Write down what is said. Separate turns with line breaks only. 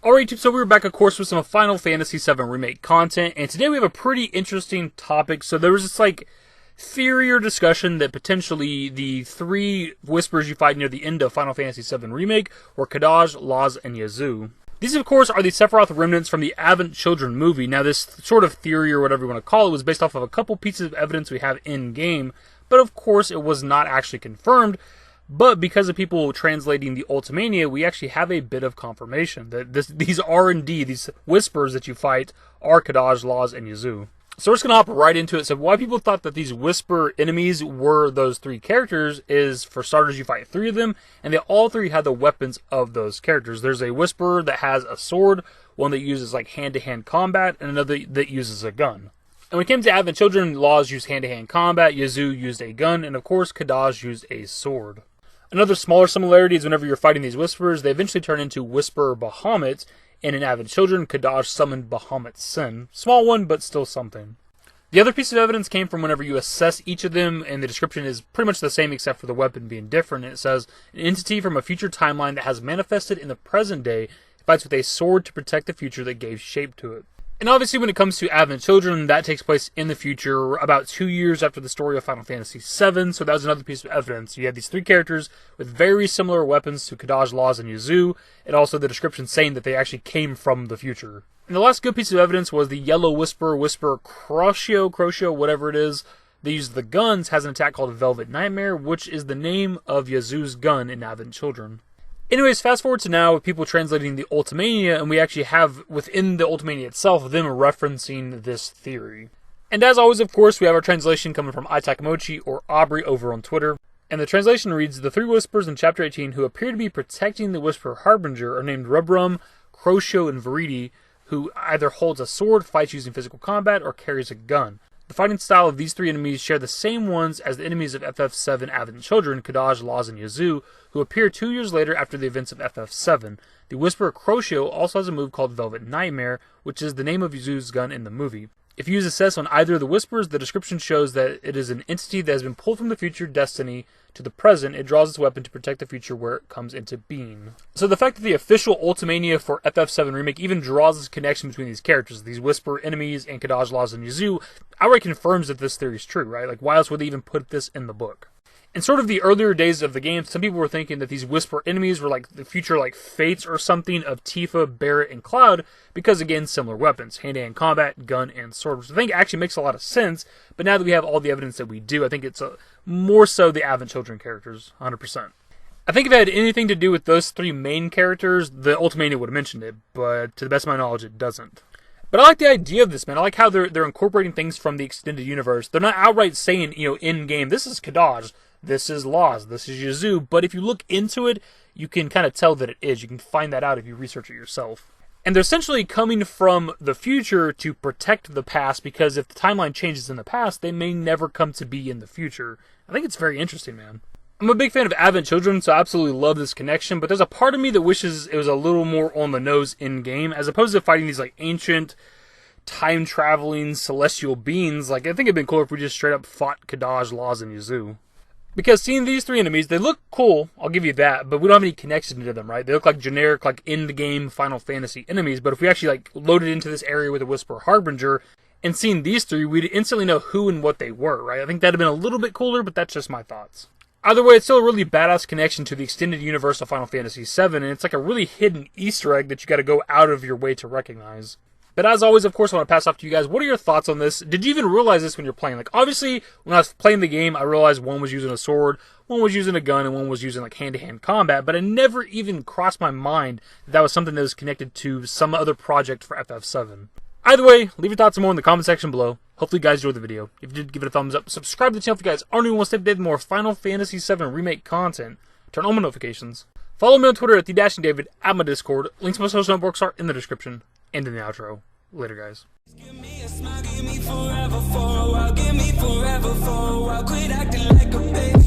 Alright YouTube, so we're back of course with some Final Fantasy VII Remake content, and today we have a pretty interesting topic. So there was this theory or discussion that potentially the three whispers you fight near the end of Final Fantasy VII Remake were Kadaj, Laz, and Yazoo. These of course are the Sephiroth remnants from the Advent Children movie. Now this sort of theory or whatever you want to call it was based off of a couple pieces of evidence we have in game, but of course it was not actually confirmed. But because of people translating the Ultimania, we actually have a bit of confirmation that these are indeed, these whispers that you fight are Kadaj, Laz, and Yazoo. So we're just going to hop right into it. So why people thought that these whisper enemies were those three characters is, for starters, you fight three of them, and they all three have the weapons of those characters. There's a whisperer that has a sword, one that uses hand-to-hand combat, and another that uses a gun. And when it came to Advent Children, Laz used hand-to-hand combat, Yazoo used a gun, and of course Kadaj used a sword. Another smaller similarity is whenever you're fighting these Whisperers, they eventually turn into Whisperer Bahamut, and in Advent Children, Kadaj summoned Bahamut Sin. Small one, but still something. The other piece of evidence came from whenever you assess each of them, and the description is pretty much the same except for the weapon being different. And it says, an entity from a future timeline that has manifested in the present day fights with a sword to protect the future that gave shape to it. And obviously when it comes to Advent Children, that takes place in the future, about 2 years after the story of Final Fantasy VII, so that was another piece of evidence. You have these three characters with very similar weapons to Kadaj, Laz, and Yazoo, and also the description saying that they actually came from the future. And the last good piece of evidence was the Yellow Whisperer Crocio, whatever it is. They use the guns, has an attack called Velvet Nightmare, which is the name of Yazoo's gun in Advent Children. Anyways, fast forward to now with people translating the Ultimania, and we actually have, within the Ultimania itself, them referencing this theory. And as always, of course, we have our translation coming from Itakamochi or Aubrey over on Twitter. And the translation reads, the three whispers in Chapter 18 who appear to be protecting the Whisper Harbinger are named Rubrum, Crocio, and Viridi, who either holds a sword, fights using physical combat, or carries a gun. The fighting style of these three enemies share the same ones as the enemies of FF7 Advent Children, Kadaj, Laz, and Yazoo, who appear 2 years later after the events of FF7. The Whisperer Crocio also has a move called Velvet Nightmare, which is the name of Yazoo's gun in the movie. If you use assess on either of the Whispers, the description shows that it is an entity that has been pulled from the future destiny to the present. It draws its weapon to protect the future where it comes into being. So the fact that the official Ultimania for FF7 Remake even draws this connection between these characters, these Whisper enemies and Kadaj, Laz, and Yazoo, outright confirms that this theory is true, right? Why else would they even put this in the book? In sort of the earlier days of the game, some people were thinking that these Whisper enemies were the future Fates or something of Tifa, Barret, and Cloud, because again, similar weapons, hand-to-hand combat, gun, and sword, which I think actually makes a lot of sense, but now that we have all the evidence that we do, I think it's more so the Advent Children characters, 100%. I think if it had anything to do with those three main characters, the Ultimania would have mentioned it, but to the best of my knowledge, it doesn't. But I like the idea of this, man. I like how they're incorporating things from the extended universe. They're not outright saying, in-game, this is Kadaj, this is Laz, this is Yazoo, but if you look into it, you can kind of tell that it is. You can find that out if you research it yourself. And they're essentially coming from the future to protect the past, because if the timeline changes in the past, they may never come to be in the future. I think it's very interesting, man. I'm a big fan of Advent Children, so I absolutely love this connection, but there's a part of me that wishes it was a little more on the nose in-game, as opposed to fighting these ancient, time-traveling, celestial beings. I think it'd been cooler if we just straight up fought Kadaj, Laz, and Yazoo. Because seeing these three enemies, they look cool, I'll give you that, but we don't have any connection to them, right? They look like generic, in-the-game Final Fantasy enemies, but if we actually, loaded into this area with a Whisper Harbinger, and seeing these three, we'd instantly know who and what they were, right? I think that'd have been a little bit cooler, but that's just my thoughts. Either way, it's still a really badass connection to the extended universe of Final Fantasy VII, and it's a really hidden Easter egg that you gotta go out of your way to recognize. But as always, of course, I want to pass off to you guys. What are your thoughts on this? Did you even realize this when you're playing? Obviously, when I was playing the game, I realized one was using a sword, one was using a gun, and one was using, hand-to-hand combat. But it never even crossed my mind that was something that was connected to some other project for FF7. Either way, leave your thoughts and more in the comment section below. Hopefully you guys enjoyed the video. If you did, give it a thumbs up. Subscribe to the channel if you guys aren't new and want to stay updated with more Final Fantasy VII Remake content. Turn on my notifications. Follow me on Twitter at @dashingdavid, at my Discord. Links to my social networks are in the description and in the outro. Later, guys.
Give me a smile, give me forever for a while, give me forever for a while. Quit acting like a baby.